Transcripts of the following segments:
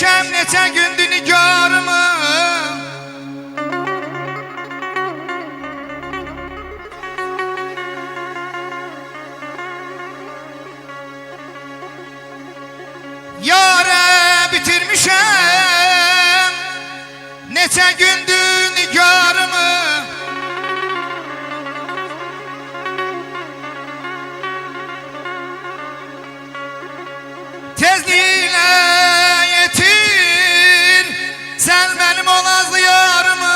sevmişəm neçə gündür nigarımı. Yara bitirmişəm neçə gündür nigarımı. Tezliğiyle yetir sen benim o nazlı yarımı.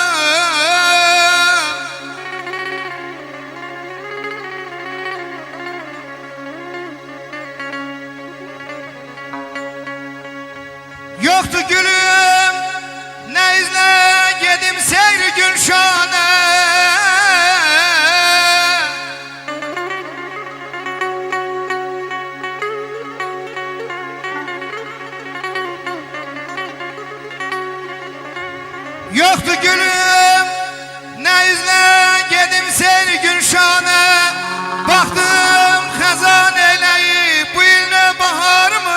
Yoktu gülüm ne izle gedim seyri Gülşan'a. Yoktu gülüm ne izle gedim seyri Gülşan'a. Baktım hazan eleyip bu yıl ne bahar mı?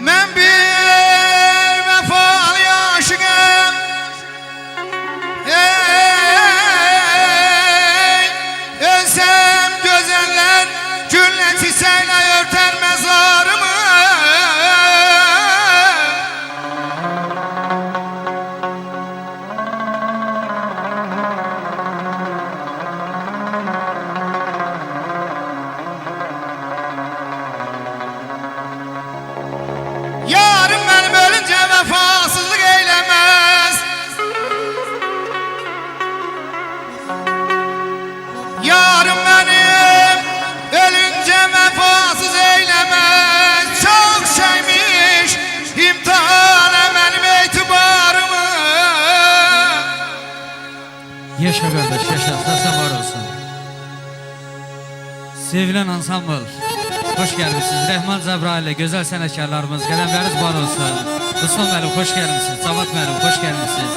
Ben bir vefalı aşığım. Ölsem gözeller gülle çiçeğine örter mezarımı. Yarım benim ölünce vefasızlık eylemez. Yarım benim ölünce vefasız eylemez. Çok şeymiş imtihana benim etibarımı. Yaşa kardeş yaşa, sağ var olsun. Sevilen ansambl, hoş gelmişsiniz. Rəhman Cəbrayil, güzel sənətkarlarımız, qələmləriniz var olsun. Rüsvan müəllim, hoş gelmişsiniz. Cavad müəllim, hoş gelmişsiniz.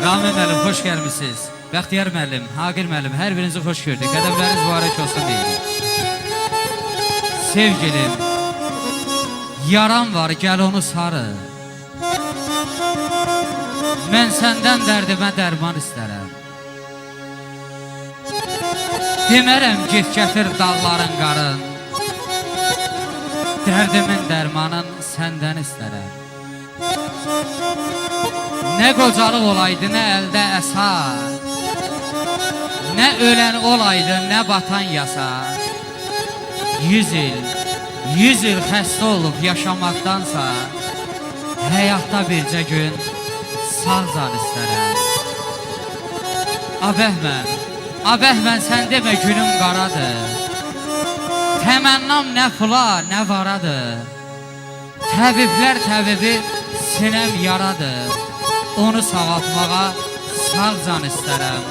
Rami müəllim, hoş gelmişsiniz. Bəxtiyar müəllim, Haqir müəllim, hər birinizi hoş gördük. Qədəmləriniz mübarək olsun deyirik. Sevgilim, yaram var, gəl onu sarı. Mən səndən dərdimə dərman istərəm. Demərəm get gətir dağların qarın. Dərdimin dərmanın səndən istərəm. Nə qocalıq olaydı, nə əldə əsa, nə ölən olaydı, nə batan yasa. 100 il xəstə olub yaşamaqdansa, həyatda bircə gün sağ can istərəm. Abəhmən sən demə günüm qaradır. Təmənnam nə pula, nə varadır. Təbiblər təbibi sinəm yaradır. Onu sağaltmağa sağ can istərəm,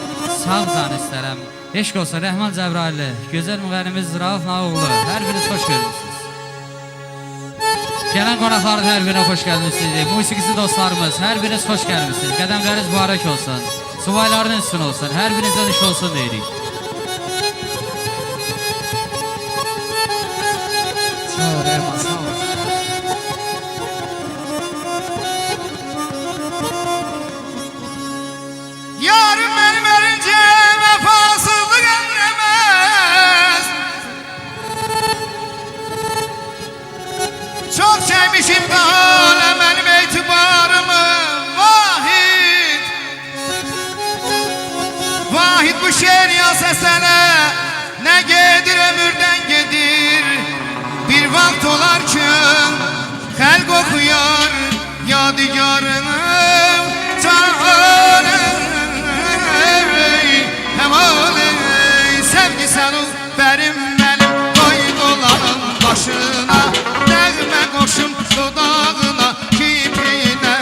sağ can istərəm. Eşq olsa Rəhman Cəbrayil, gözəl müğənnimiz Rauf Nağoğlu, hər biriniz xoş görmüşsünüz. Gələn qonaqların hər birine xoş gəlmişsiniz. Musiqisi dostlarımız, hər biriniz xoş gəlmişsiniz. Qədəmləriniz mübarək olsun. Subayların üstün olsun, hər birinizdən iş olsun deyirik. Sağ ol Rəhman, sağ ol. Yarım benim ölünce vefasızlık emremez. Çok sevmişim daha benim etibarımı. Vahid bu şehir ya sesene, ne gedir ömürden gedir. Bir vakt olar ki halk okuyar yadigarını. Sevgi sen ol benim koy dolanın başına. Değme koşum dudağına, kiprine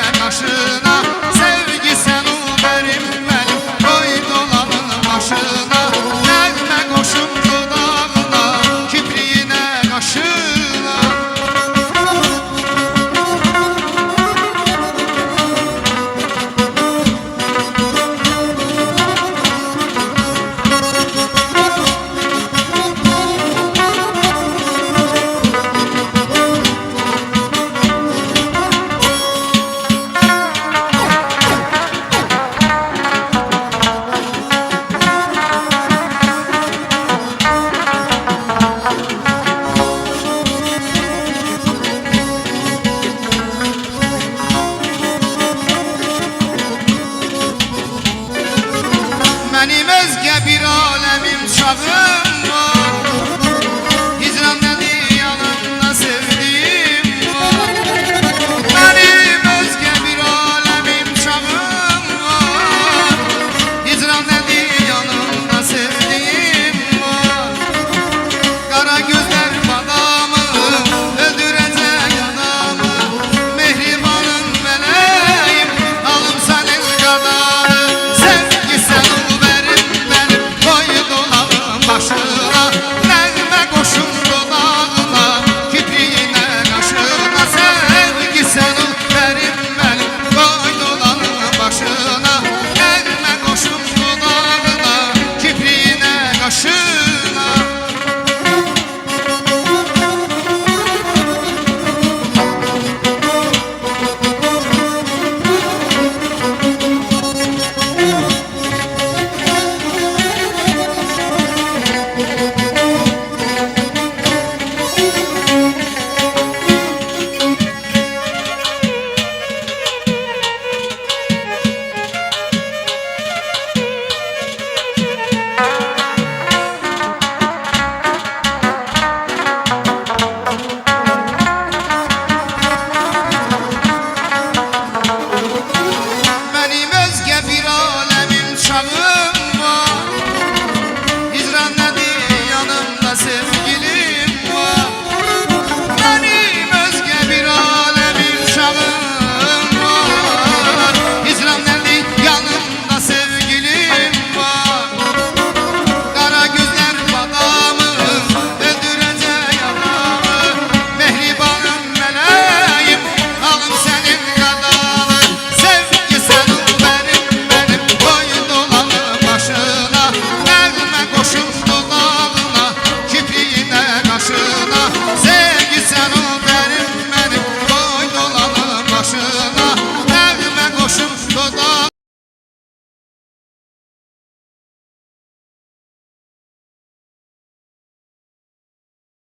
Benim özge bir alemim çağım